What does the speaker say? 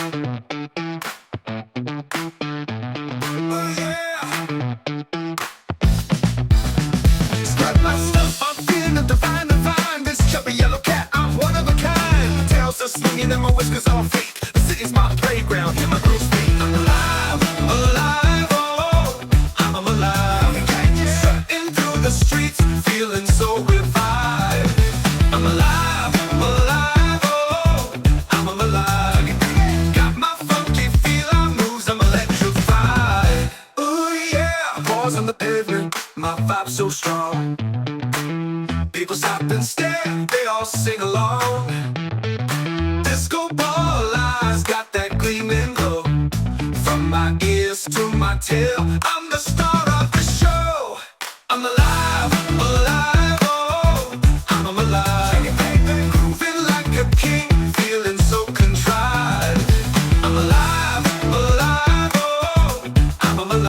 Oh yeah. Spread my stuff, I'm feeling divine, divine. This chubby yellow cat, I'm one of a kind. Tails are swinging and my whiskers all fake. The city's my playground, hear my groove speak. I'm alive, alive, oh, I'm alive. Strutting through the streets, feeling so revived. I'm alive, alive, oh, I'm alive. Got my funky feel, I moves, I'm electrified. Ooh yeah, paws on the pavement, my vibe's so strong. People stop and stare, they all sing along. Disco ball eyes got that gleaming glow. From my ears to my tail,